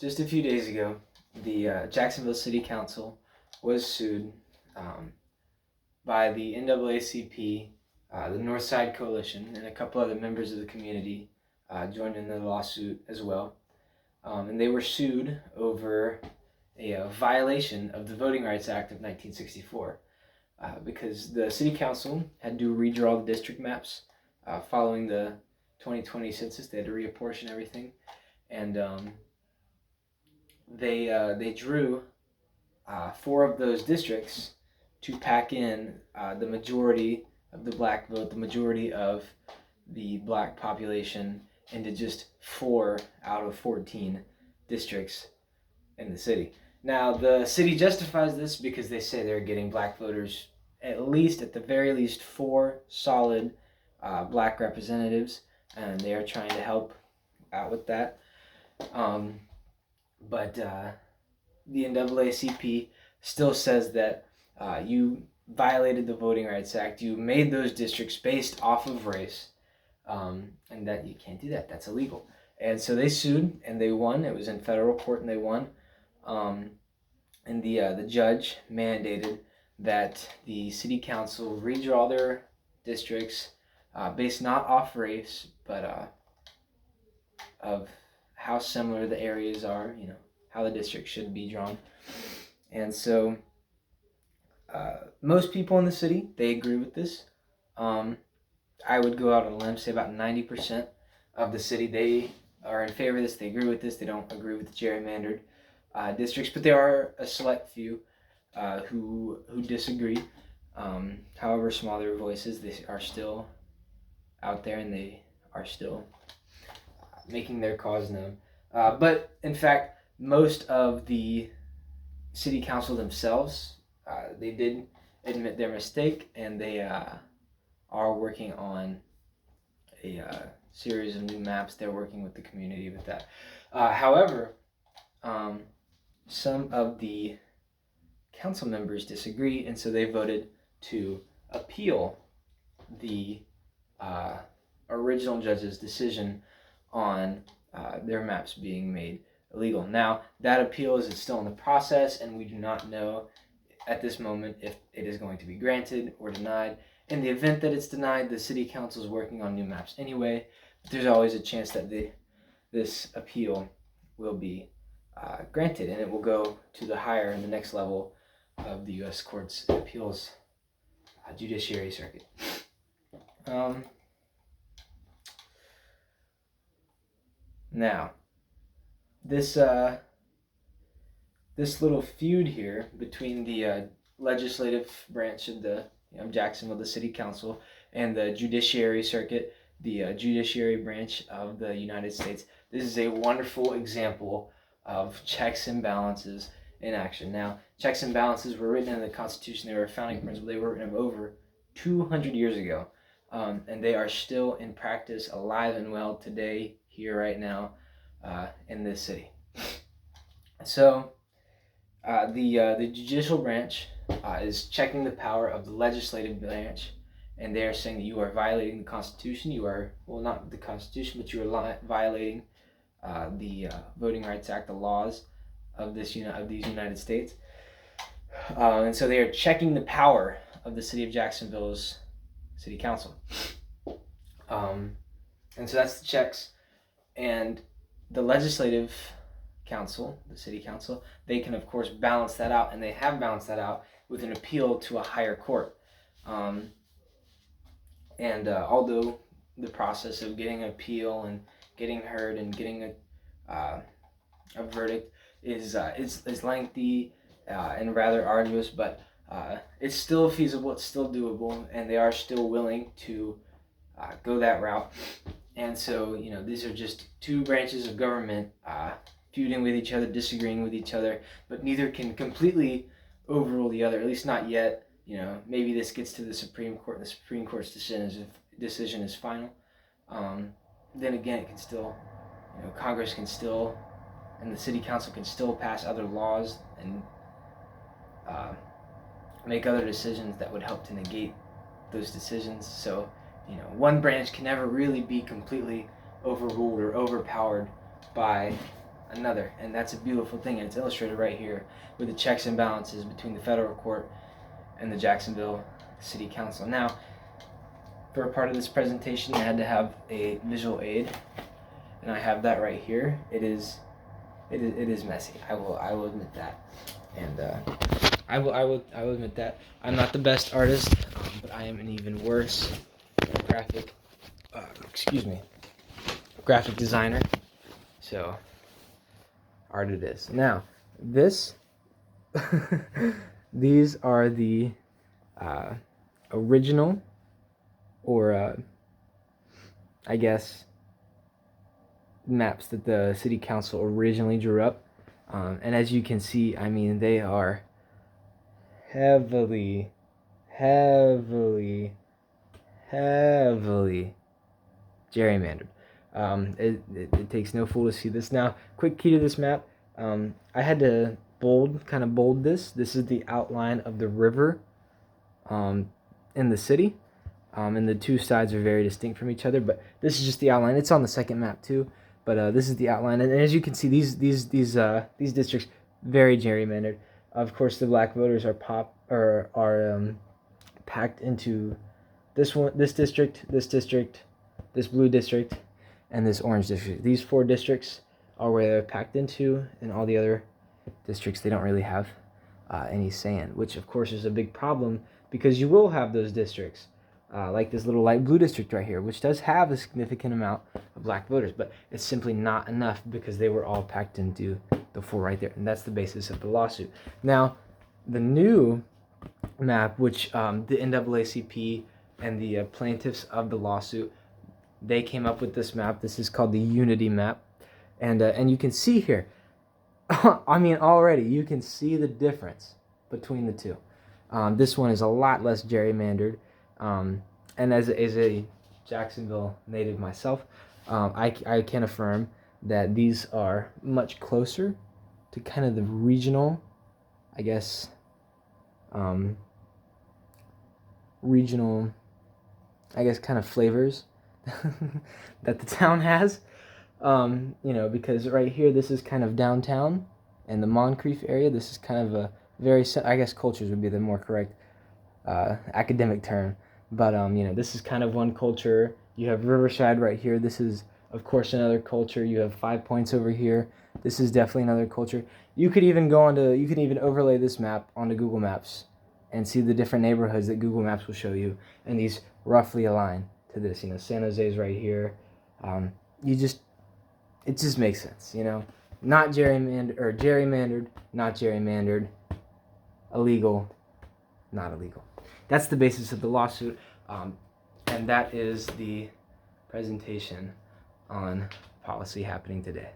just a few days ago, the Jacksonville City Council was sued by the NAACP, the Northside Coalition, and a couple other members of the community joined in the lawsuit as well. And they were sued over a violation of the Voting Rights Act of 1964 because the City Council had to redraw the district maps following the 2020 census. They had to reapportion everything, and they drew 4 of those districts to pack in the majority of the black vote, the majority of the black population, into just 4 out of 14 districts in the city. Now, the city justifies this because they say they're getting black voters at the very least 4 solid black representatives, and they are trying to help out with that. But the NAACP still says that you violated the Voting Rights Act. You made those districts based off of race, and that you can't do that. That's illegal. And so they sued, and they won. It was in federal court, and they won. And the judge mandated that the city council redraw their districts based not off race, but of how similar the areas are, how the district should be drawn. And so most people in the city, they agree with this. I would go out on a limb, say about 90% of the city, they are in favor of this. They agree with this. They don't agree with the gerrymandered districts, but there are a select few who disagree. However small their voices, they are still out there, and they are still making their cause known. But in fact, most of the city council themselves, they did admit their mistake, and they are working on a series of new maps. They're working with the community with that. However, some of the council members disagree, and so they voted to appeal the original judge's decision on their maps being made illegal. Now, that appeal is still in the process, and we do not know at this moment if it is going to be granted or denied. In the event that it's denied, the city council is working on new maps anyway, but there's always a chance that this appeal will be granted, and it will go to the next level of the U.S. Courts of Appeals Judiciary Circuit. Now, this little feud here between the legislative branch of the Jacksonville, the City Council, and the Judiciary Circuit, the judiciary branch of the United States. This is a wonderful example of checks and balances in action. Now, checks and balances were written in the Constitution. They were a founding principle. They were written over 200 years ago, and they are still in practice, alive and well today, here right now, in this city. So, the judicial branch is checking the power of the legislative branch, and they are saying that you are violating the Constitution. You are, well, not the Constitution, but you are violating the Voting Rights Act, the laws of these United States. And so they are checking the power of the city of Jacksonville's City Council. And so that's the checks. And the legislative council, the city council, they can of course balance that out, and they have balanced that out with an appeal to a higher court. Although the process of getting an appeal and getting heard and getting a verdict is lengthy and rather arduous, but it's still feasible, it's still doable, and they are still willing to go that route. And so, these are just 2 branches of government feuding with each other, disagreeing with each other, but neither can completely overrule the other, at least not yet. Maybe this gets to the Supreme Court, and the Supreme Court's decision is final. Then again, it can still, Congress can still, and the City Council can still pass other laws and make other decisions that would help to negate those decisions. So, one branch can never really be completely overruled or overpowered by another. And that's a beautiful thing, and it's illustrated right here with the checks and balances between the federal court and the Jacksonville City Council. Now, for a part of this presentation, I had to have a visual aid, and I have that right here. It is messy. I will admit that, and I will admit that I'm not the best artist, but I am an even worse graphic designer. So art it is. Now this these are the original, or I guess, maps that the city council originally drew up, and as you can see, I mean, they are heavily gerrymandered. It takes no fool to see this. Now, quick key to this map, I had to kind of bold this. This is the outline of the river in the city, and the two sides are very distinct from each other, but this is just the outline. It's on the second map too, but this is the outline, and as you can see, these districts very gerrymandered. Of course, the black voters are packed into this district, this blue district, and this orange district. These 4 districts are where they're packed into, and all the other districts, they don't really have any say in, which of course is a big problem, because you will have those districts like this little light blue district right here, which does have a significant amount of black voters, but it's simply not enough because they were all packed into the 4 right there, and that's the basis of the lawsuit. Now, the new map, which the NAACP and the plaintiffs of the lawsuit, they came up with this map. This is called the Unity map, and you can see here, I mean, already you can see the difference between the two. This one is a lot less gerrymandered, and as a Jacksonville native myself, I can affirm that these are much closer to kind of the regional, I guess, kind of flavors that the town has. Because right here, this is kind of downtown, and the Moncrief area, this is kind of a very, I guess cultures would be the more correct academic term, but this is kind of one culture. You have Riverside right here. This is, of course, another culture. You have 5 Points over here. This is definitely another culture. You could even overlay this map onto Google Maps and see the different neighborhoods that Google Maps will show you, and these roughly align to this. San Jose's right here. It just makes sense, Not gerrymandered, not gerrymandered, illegal, not illegal. That's the basis of the lawsuit, and that is the presentation on policy happening today.